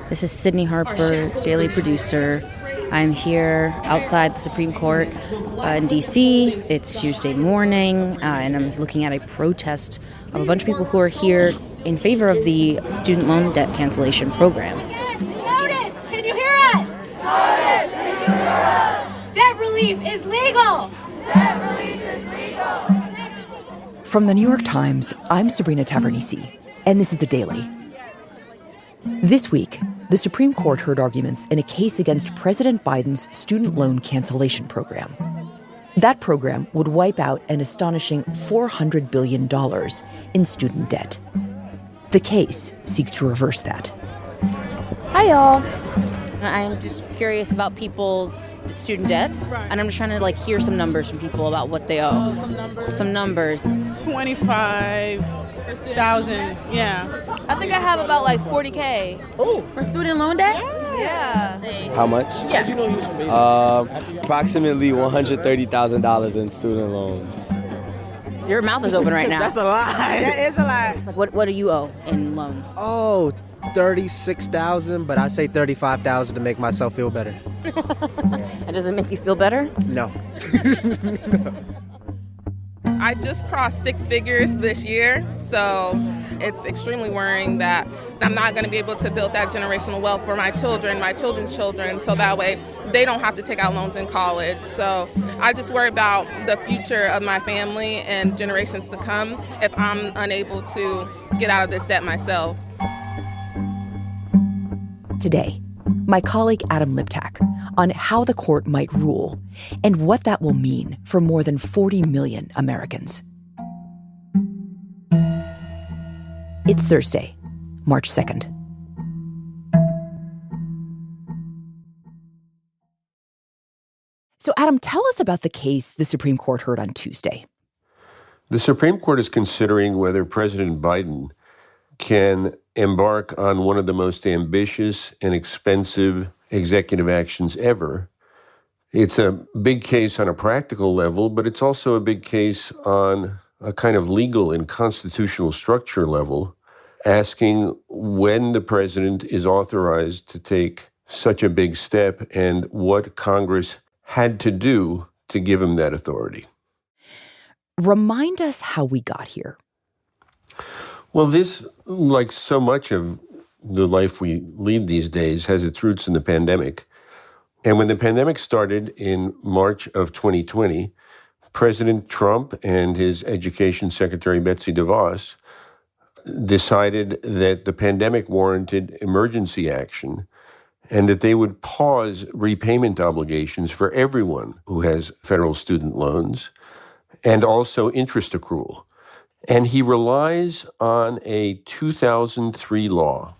This is Sydney Harper, daily producer. I'm here outside the Supreme Court in D.C. It's Tuesday morning, and I'm looking at a protest of a bunch of people who are here in favor of the student loan debt cancellation program. Notice! Can you hear us? Notice! Can you hear us? Debt relief is legal! Debt relief is legal! From the New York Times, I'm Sabrina Tavernise, and this is The Daily. This week, the Supreme Court heard arguments in a case against President Biden's student loan cancellation program. That program would wipe out an astonishing $400 billion in student debt. The case seeks to reverse that. Hi, y'all. I'm just curious about people's student debt, and I'm just trying to hear some numbers from people about what they owe. Some numbers. 25,000, yeah. I think I have about $40K. Oh, for student loan debt? Yeah. How much? Yeah. Approximately $130,000 in student loans. Your mouth is open right now. That's a lot. That is a lot. What do you owe in loans? Oh, 36,000, but I say 35,000 to make myself feel better. And does it make you feel better? No. I just crossed six figures this year, so it's extremely worrying that I'm not going to be able to build that generational wealth for my children, my children's children, so that way they don't have to take out loans in college. So I just worry about the future of my family and generations to come if I'm unable to get out of this debt myself. Today, my colleague Adam Liptak on how the court might rule and what that will mean for more than 40 million Americans. It's Thursday, March 2nd. So, Adam, tell us about the case the Supreme Court heard on Tuesday. The Supreme Court is considering whether President Biden can embark on one of the most ambitious and expensive executive actions ever. It's a big case on a practical level, but it's also a big case on a kind of legal and constitutional structure level, asking when the president is authorized to take such a big step and what Congress had to do to give him that authority. Remind us how we got here. Well, this, like so much of the life we lead these days, has its roots in the pandemic. And when the pandemic started in March of 2020, President Trump and his Education Secretary Betsy DeVos decided that the pandemic warranted emergency action and that they would pause repayment obligations for everyone who has federal student loans and also interest accrual. And he relies on a 2003 law,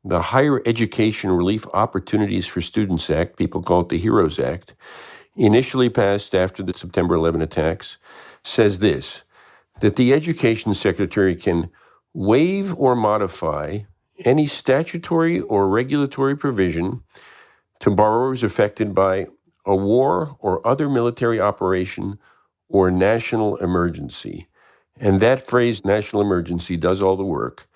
the Higher Education Relief Opportunities for Students Act, people call it the HEROES Act, initially passed after the September 11 attacks, says this, that the Education Secretary can waive or modify any statutory or regulatory provision to borrowers affected by a war or other military operation or national emergency. And that phrase, national emergency, does all the work.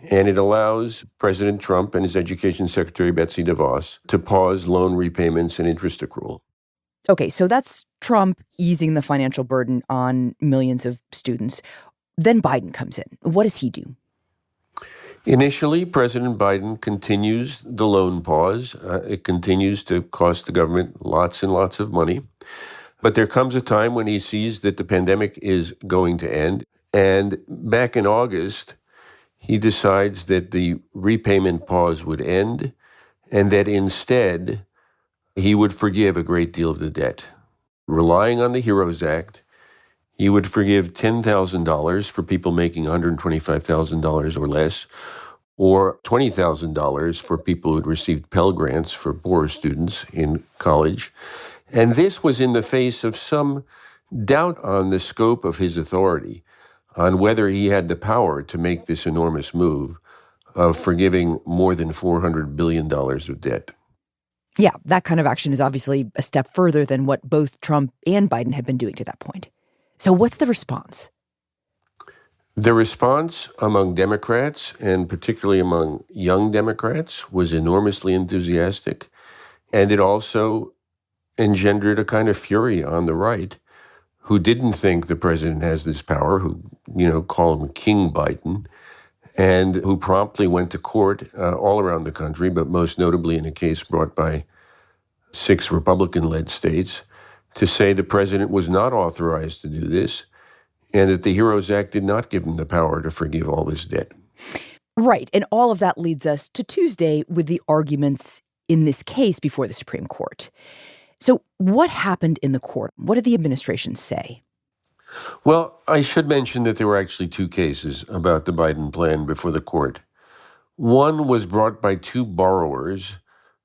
And it allows President Trump and his Education Secretary, Betsy DeVos, to pause loan repayments and interest accrual. Okay, so that's Trump easing the financial burden on millions of students. Then Biden comes in. What does he do? Initially, President Biden continues the loan pause. It continues to cost the government lots and lots of money. But there comes a time when he sees that the pandemic is going to end. And back in August, he decides that the repayment pause would end and that instead he would forgive a great deal of the debt. Relying on the HEROES Act, he would forgive $10,000 for people making $125,000 or less, or $20,000 for people who had received Pell Grants for poorer students in college. And this was in the face of some doubt on the scope of his authority, on whether he had the power to make this enormous move of forgiving more than $400 billion of debt. Yeah, that kind of action is obviously a step further than what both Trump and Biden have been doing to that point. So what's the response? The response among Democrats, and particularly among young Democrats, was enormously enthusiastic. And it also engendered a kind of fury on the right, who didn't think the president has this power, who, call him King Biden, and who promptly went to court all around the country, but most notably in a case brought by 6 Republican-led states, to say the president was not authorized to do this, and that the HEROES Act did not give him the power to forgive all this debt. Right. And all of that leads us to Tuesday with the arguments in this case before the Supreme Court. So what happened in the court? What did the administration say? Well, I should mention that there were actually 2 cases about the Biden plan before the court. One was brought by 2 borrowers,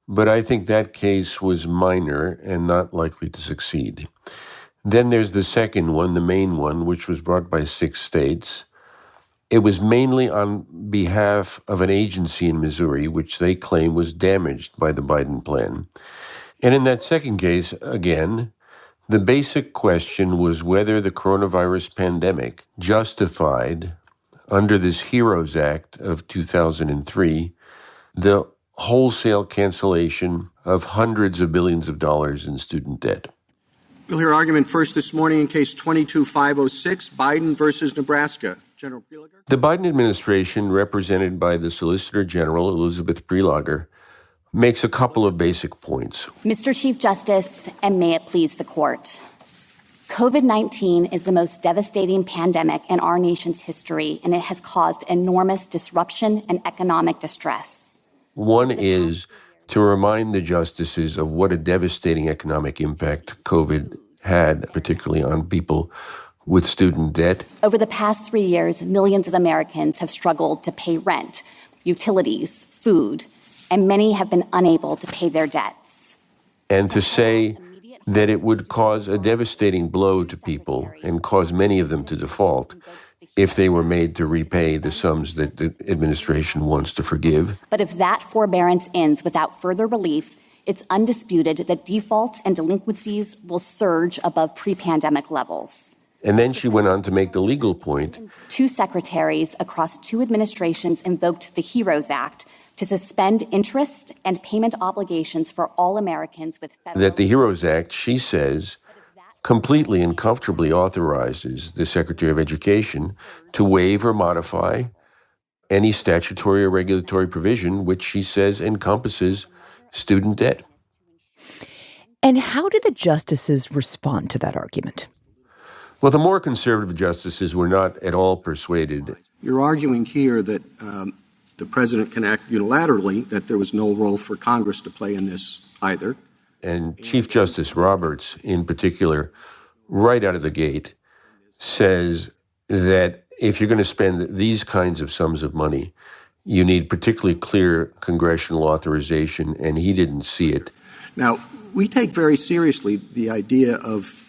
but I think that case was minor and not likely to succeed. Then there's the second one, the main one, which was brought by 6 states. It was mainly on behalf of an agency in Missouri, which they claim was damaged by the Biden plan. And in that second case, again, the basic question was whether the coronavirus pandemic justified, under this HEROES Act of 2003, the wholesale cancellation of hundreds of billions of dollars in student debt. We'll hear argument first this morning in Case 22-506, Biden versus Nebraska. General Prelogar. The Biden administration, represented by the Solicitor General, Elizabeth Prelogar, makes a couple of basic points. Mr. Chief Justice, and may it please the court. COVID-19 is the most devastating pandemic in our nation's history, and it has caused enormous disruption and economic distress. One is to remind the justices of what a devastating economic impact COVID had, particularly on people with student debt. Over the past 3 years, millions of Americans have struggled to pay rent, utilities, food, and many have been unable to pay their debts. And to say that it would cause a devastating blow to people and cause many of them to default if they were made to repay the sums that the administration wants to forgive. But if that forbearance ends without further relief, it's undisputed that defaults and delinquencies will surge above pre-pandemic levels. And then she went on to make the legal point. 2 secretaries across 2 administrations invoked the HEROES Act to suspend interest and payment obligations for all Americans with federal... That the HEROES Act, she says, completely and comfortably authorizes the Secretary of Education to waive or modify any statutory or regulatory provision which she says encompasses student debt. And how did the justices respond to that argument? Well, the more conservative justices were not at all persuaded. You're arguing here that the president can act unilaterally, that there was no role for Congress to play in this either. And Chief Justice Roberts, in particular, right out of the gate, says that if you're going to spend these kinds of sums of money, you need particularly clear congressional authorization, and he didn't see it. Now, we take very seriously the idea of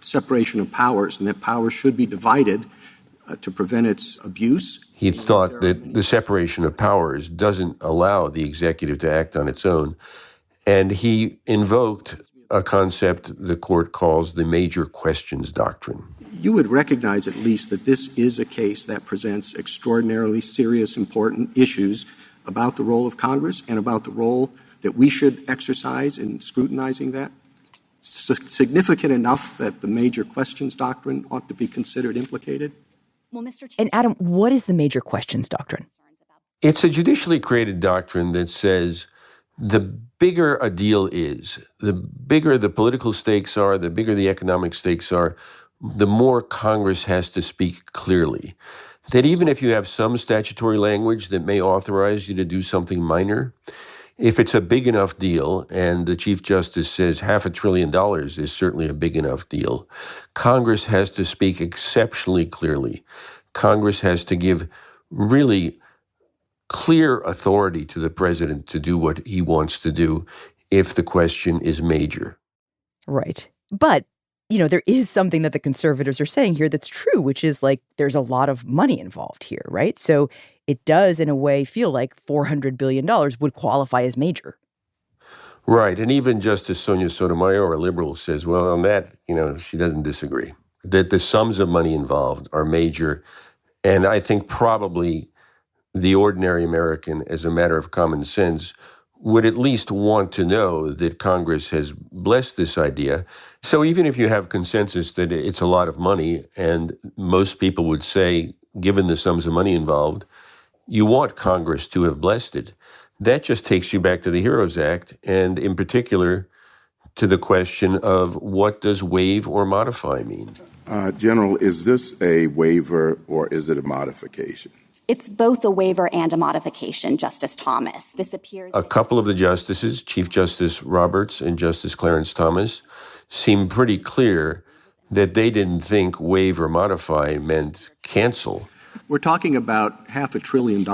separation of powers, and that powers should be divided to prevent its abuse. He thought that the separation of powers doesn't allow the executive to act on its own. And he invoked a concept the court calls the major questions doctrine. You would recognize at least that this is a case that presents extraordinarily serious, important issues about the role of Congress and about the role that we should exercise in scrutinizing that? Significant enough that the major questions doctrine ought to be considered implicated? Well, Mr. Chief, And Adam, what is the major questions doctrine? It's a judicially created doctrine that says the bigger a deal is, the bigger the political stakes are, the bigger the economic stakes are, the more Congress has to speak clearly. That even if you have some statutory language that may authorize you to do something minor, if it's a big enough deal, and the Chief Justice says $500 billion is certainly a big enough deal, Congress has to speak exceptionally clearly. Congress has to give really clear authority to the president to do what he wants to do if the question is major. Right. But, there is something that the conservatives are saying here that's true, which is like there's a lot of money involved here, right? So it does, in a way, feel like $400 billion would qualify as major. Right. And even Justice Sonia Sotomayor, a liberal, says, well, on that, she doesn't disagree. That the sums of money involved are major And I think probably the ordinary American, as a matter of common sense, would at least want to know that Congress has blessed this idea. So even if you have consensus that it's a lot of money, and most people would say, given the sums of money involved, you want Congress to have blessed it. That just takes you back to the HEROES Act, and in particular, to the question of what does waive or modify mean? General, is this a waiver or is it a modification? It's both a waiver and a modification, Justice Thomas. This appears... A couple of the justices, Chief Justice Roberts and Justice Clarence Thomas, seemed pretty clear that they didn't think waive or modify meant cancel. We're talking about $500 billion.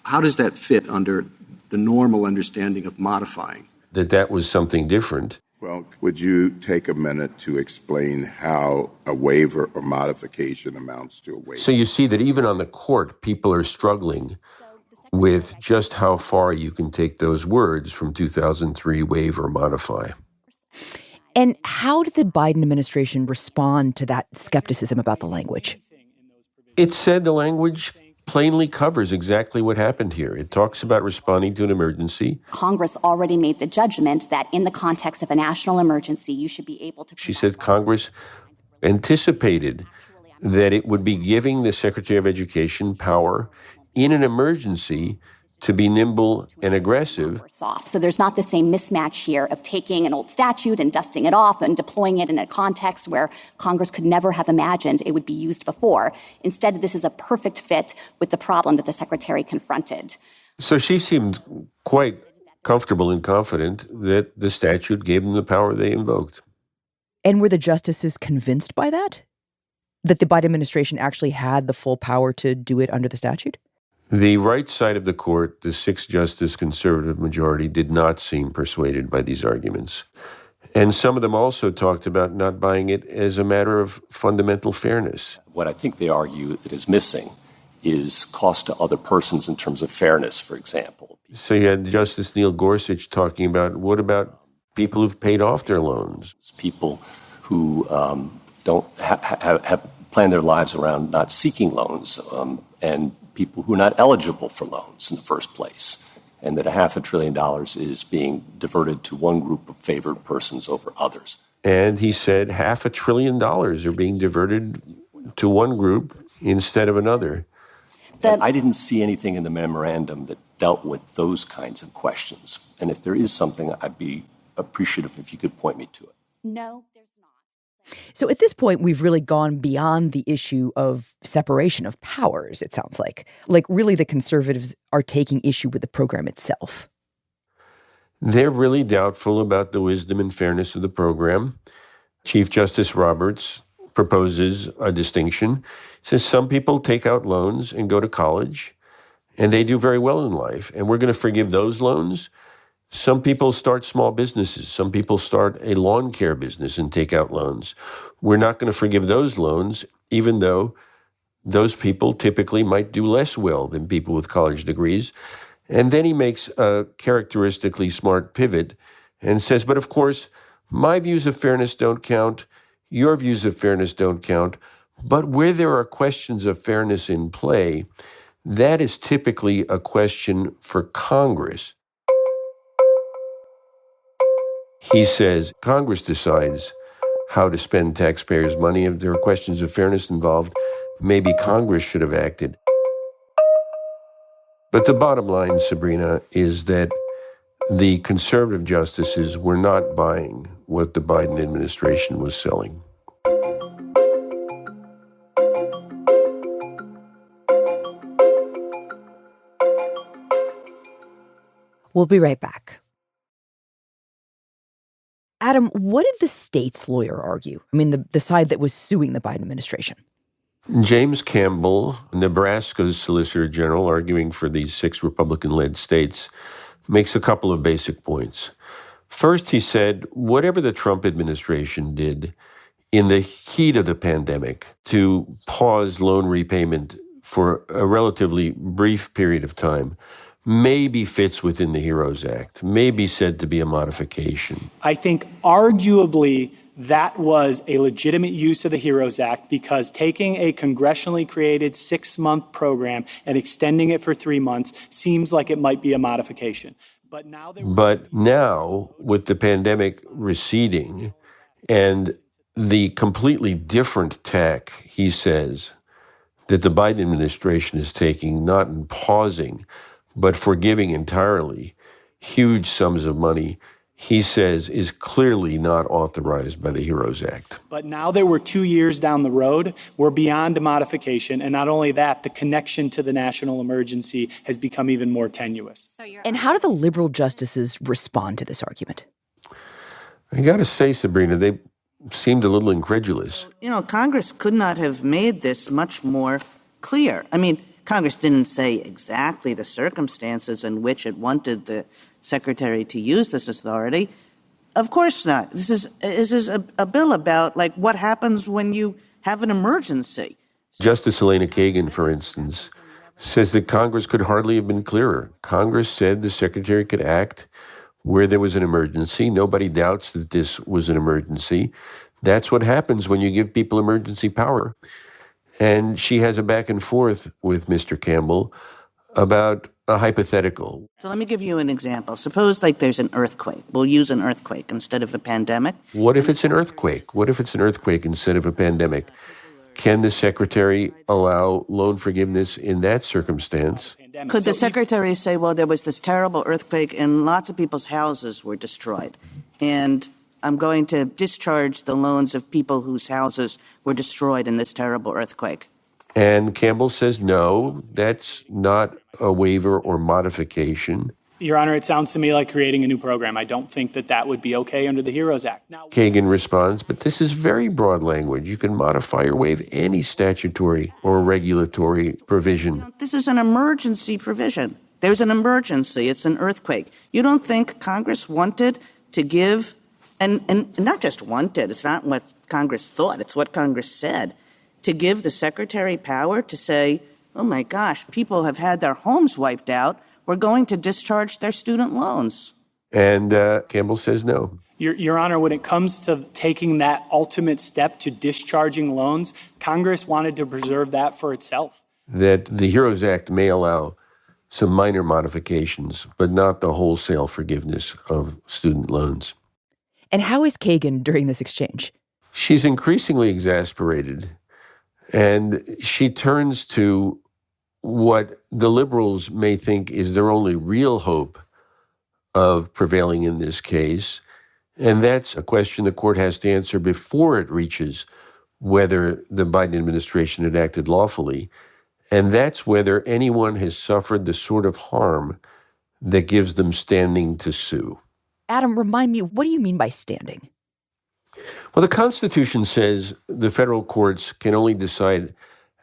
How does that fit under the normal understanding of modifying? That was something different. Well, would you take a minute to explain how a waiver or modification amounts to a waiver? So you see that even on the court, people are struggling with just how far you can take those words from 2003, waive or modify. And how did the Biden administration respond to that skepticism about the language? It said the language plainly covers exactly what happened here. It talks about responding to an emergency. Congress already made the judgment that in the context of a national emergency, you should be able to... She said Congress anticipated that it would be giving the Secretary of Education power in an emergency to be nimble and aggressive. So there's not the same mismatch here of taking an old statute and dusting it off and deploying it in a context where Congress could never have imagined it would be used before. Instead, this is a perfect fit with the problem that the Secretary confronted. So she seemed quite comfortable and confident that the statute gave them the power they invoked. And were the justices convinced by that? That the Biden administration actually had the full power to do it under the statute? The right side of the court, the six-justice conservative majority, did not seem persuaded by these arguments. And some of them also talked about not buying it as a matter of fundamental fairness. What I think they argue that is missing is cost to other persons in terms of fairness, for example. So you had Justice Neil Gorsuch talking about, what about people who've paid off their loans? People who don't have planned their lives around not seeking loans, and people who are not eligible for loans in the first place, and that $500 billion is being diverted to one group of favored persons over others. And he said $500 billion are being diverted to one group instead of another. I didn't see anything in the memorandum that dealt with those kinds of questions. And if there is something, I'd be appreciative if you could point me to it. No, there's not. So at this point, we've really gone beyond the issue of separation of powers, it sounds like. Like, really, the conservatives are taking issue with the program itself. They're really doubtful about the wisdom and fairness of the program. Chief Justice Roberts proposes a distinction. He says some people take out loans and go to college, and they do very well in life, and we're going to forgive those loans. Some people start small businesses. Some people start a lawn care business and take out loans. We're not going to forgive those loans, even though those people typically might do less well than people with college degrees. And then he makes a characteristically smart pivot and says, but of course, my views of fairness don't count. Your views of fairness don't count. But where there are questions of fairness in play, that is typically a question for Congress. He says Congress decides how to spend taxpayers' money. If there are questions of fairness involved, maybe Congress should have acted. But the bottom line, Sabrina, is that the conservative justices were not buying what the Biden administration was selling. We'll be right back. Adam, what did the state's lawyer argue? I mean, the side that was suing the Biden administration. James Campbell, Nebraska's Solicitor General, arguing for these 6 Republican-led states, makes a couple of basic points. First, he said, whatever the Trump administration did in the heat of the pandemic to pause loan repayment for a relatively brief period of time maybe fits within the HEROES Act, may be said to be a modification. I think arguably that was a legitimate use of the HEROES Act, because taking a congressionally created 6-month program and extending it for 3 months seems like it might be a modification. But now, with the pandemic receding and the completely different tack, he says, that the Biden administration is taking, not in pausing, but forgiving entirely huge sums of money, he says is clearly not authorized by the HEROES Act. But now that we're 2 years down the road, we're beyond a modification. And not only that, the connection to the national emergency has become even more tenuous. And how do the liberal justices respond to this argument? I got to say, Sabrina, they seemed a little incredulous. Congress could not have made this much more clear. I mean, Congress didn't say exactly the circumstances in which it wanted the secretary to use this authority. Of course not. This is a bill about, what happens when you have an emergency. Justice Elena Kagan, for instance, says that Congress could hardly have been clearer. Congress said the secretary could act where there was an emergency. Nobody doubts that this was an emergency. That's what happens when you give people emergency power. And she has a back and forth with Mr. Campbell about a hypothetical. So let me give you an example. Suppose there's an earthquake. We'll use an earthquake instead of a pandemic. What if it's an earthquake? What if it's an earthquake instead of a pandemic? Can the secretary allow loan forgiveness in that circumstance? Could the secretary say, well, there was this terrible earthquake and lots of people's houses were destroyed, and I'm going to discharge the loans of people whose houses were destroyed in this terrible earthquake? And Campbell says, no, that's not a waiver or modification. Your Honor, it sounds to me like creating a new program. I don't think that would be okay under the HEROES Act. Kagan responds, but this is very broad language. You can modify or waive any statutory or regulatory provision. This is an emergency provision. There's an emergency. It's an earthquake. You don't think Congress wanted to give, and not just wanted, it's not what Congress thought, it's what Congress said, to give the secretary power to say, oh my gosh, people have had their homes wiped out, we're going to discharge their student loans. And Campbell says no. Your Honor, when it comes to taking that ultimate step to discharging loans, Congress wanted to preserve that for itself. That the HEROES Act may allow some minor modifications, but not the wholesale forgiveness of student loans. And how is Kagan during this exchange? She's increasingly exasperated, and she turns to what the liberals may think is their only real hope of prevailing in this case, and that's a question the court has to answer before it reaches whether the Biden administration had acted lawfully, and that's whether anyone has suffered the sort of harm that gives them standing to sue. Adam, remind me, what do you mean by standing? Well, the Constitution says the federal courts can only decide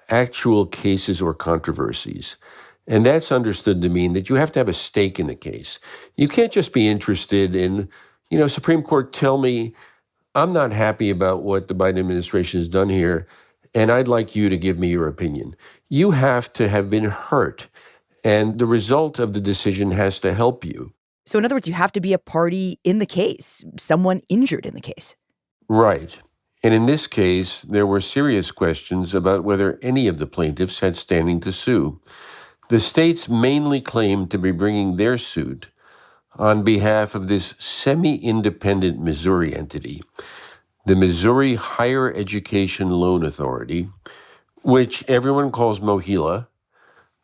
actual cases or controversies. And that's understood to mean that you have to have a stake in the case. You can't just be interested in, Supreme Court, tell me I'm not happy about what the Biden administration has done here, and I'd like you to give me your opinion. You have to have been hurt, and the result of the decision has to help you. So in other words, you have to be a party in the case, someone injured in the case. Right. And in this case, there were serious questions about whether any of the plaintiffs had standing to sue. The states mainly claimed to be bringing their suit on behalf of this semi-independent Missouri entity, the Missouri Higher Education Loan Authority, which everyone calls MOHELA,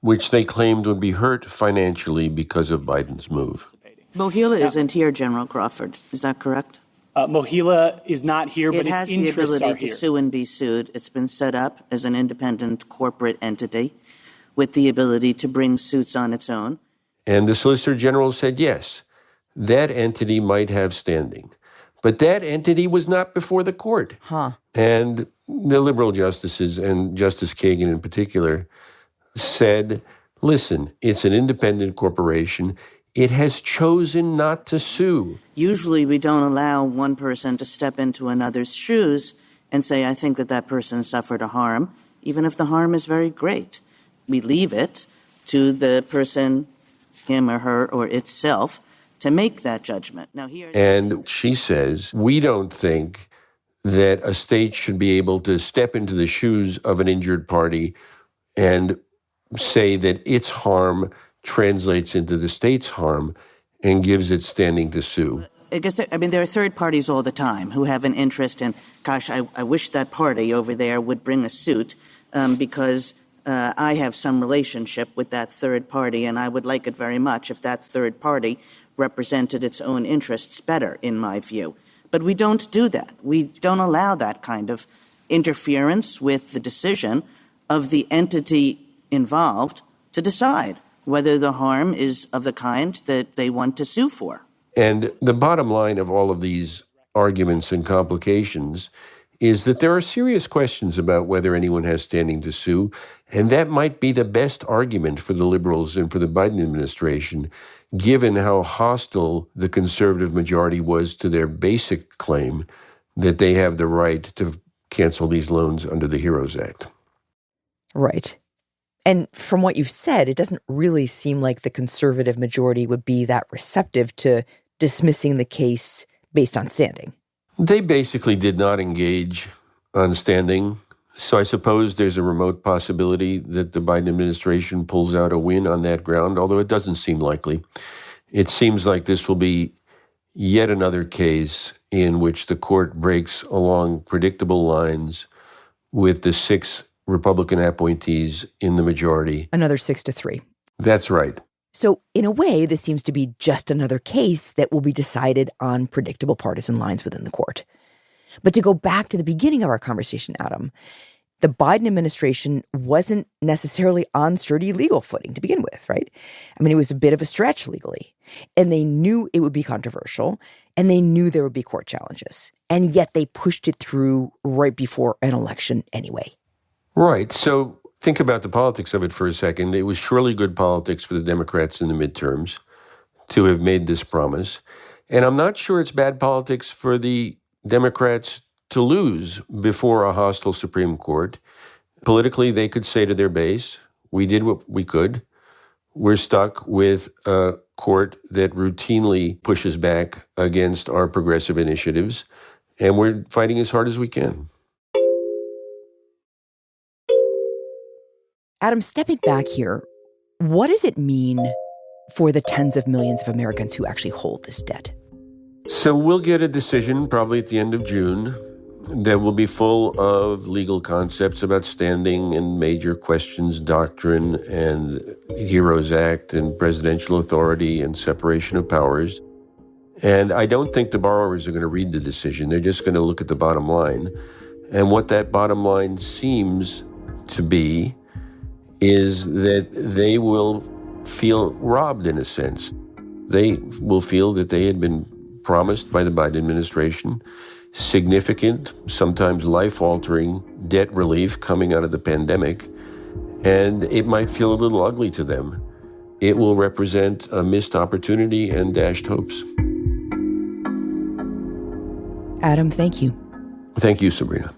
which they claimed would be hurt financially because of Biden's move. MOHELA isn't here, General Crawford. Is that correct? MOHELA is not here, but its interests are here. It has the ability to sue and be sued. It's been set up as an independent corporate entity with the ability to bring suits on its own. And the Solicitor General said, yes, that entity might have standing. But that entity was not before the court. And the liberal justices, and Justice Kagan in particular, said, listen, it's an independent corporation. It has chosen not to sue. Usually we don't allow one person to step into another's shoes and say, I think that person suffered a harm, even if the harm is very great. We leave it to the person, him or her or itself, to make that judgment. And she says, we don't think that a state should be able to step into the shoes of an injured party and say that its harm translates into the state's harm and gives it standing to sue. I guess there are third parties all the time who have an interest in, gosh, I wish that party over there would bring a suit because I have some relationship with that third party, and I would like it very much if that third party represented its own interests better, in my view. But we don't do that. We don't allow that kind of interference with the decision of the entity involved to decide whether the harm is of the kind that they want to sue for. And the bottom line of all of these arguments and complications is that there are serious questions about whether anyone has standing to sue, and that might be the best argument for the liberals and for the Biden administration, given how hostile the conservative majority was to their basic claim that they have the right to cancel these loans under the HEROES Act. Right. And from what you've said, it doesn't really seem like the conservative majority would be that receptive to dismissing the case based on standing. They basically did not engage on standing. So I suppose there's a remote possibility that the Biden administration pulls out a win on that ground, although it doesn't seem likely. It seems like this will be yet another case in which the court breaks along predictable lines with the 6 Republican appointees in the majority. Another 6-3. That's right. So in a way, this seems to be just another case that will be decided on predictable partisan lines within the court. But to go back to the beginning of our conversation, Adam, the Biden administration wasn't necessarily on sturdy legal footing to begin with, right? I mean, it was a bit of a stretch legally. And they knew it would be controversial, and they knew there would be court challenges. And yet they pushed it through right before an election anyway. Right. So think about the politics of it for a second. It was surely good politics for the Democrats in the midterms to have made this promise. And I'm not sure it's bad politics for the Democrats to lose before a hostile Supreme Court. Politically, they could say to their base, we did what we could. We're stuck with a court that routinely pushes back against our progressive initiatives, and we're fighting as hard as we can. Adam, stepping back here, what does it mean for the tens of millions of Americans who actually hold this debt? So we'll get a decision probably at the end of June that will be full of legal concepts about standing and major questions, doctrine and HEROES Act and presidential authority and separation of powers. And I don't think the borrowers are going to read the decision. They're just going to look at the bottom line. And what that bottom line seems to be is that they will feel robbed in a sense. They will feel that they had been promised by the Biden administration significant, sometimes life-altering debt relief coming out of the pandemic, and it might feel a little ugly to them. It will represent a missed opportunity and dashed hopes. Adam, thank you. Thank you, Sabrina.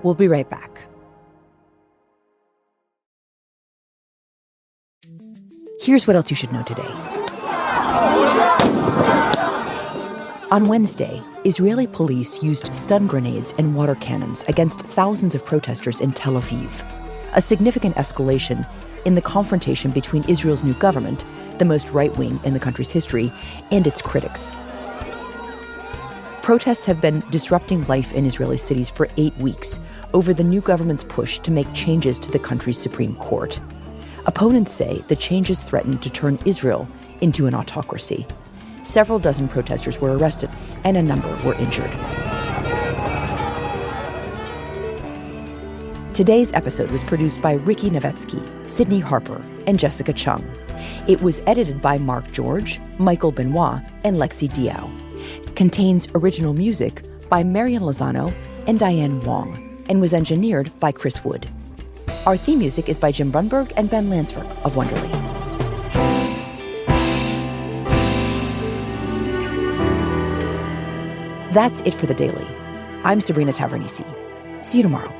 We'll be right back. Here's what else you should know today. On Wednesday, Israeli police used stun grenades and water cannons against thousands of protesters in Tel Aviv, a significant escalation in the confrontation between Israel's new government, the most right-wing in the country's history, and its critics. Protests have been disrupting life in Israeli cities for 8 weeks over the new government's push to make changes to the country's Supreme Court. Opponents say the changes threaten to turn Israel into an autocracy. Several dozen protesters were arrested, and a number were injured. Today's episode was produced by Ricky Novetsky, Sydney Harper, and Jessica Chung. It was edited by Mark George, Michael Benoit, and Lexi Diao. Contains original music by Marian Lozano and Diane Wong, and was engineered by Chris Wood. Our theme music is by Jim Brunberg and Ben Lansford of Wonderly. That's it for The Daily. I'm Sabrina Tavernisi. See you tomorrow.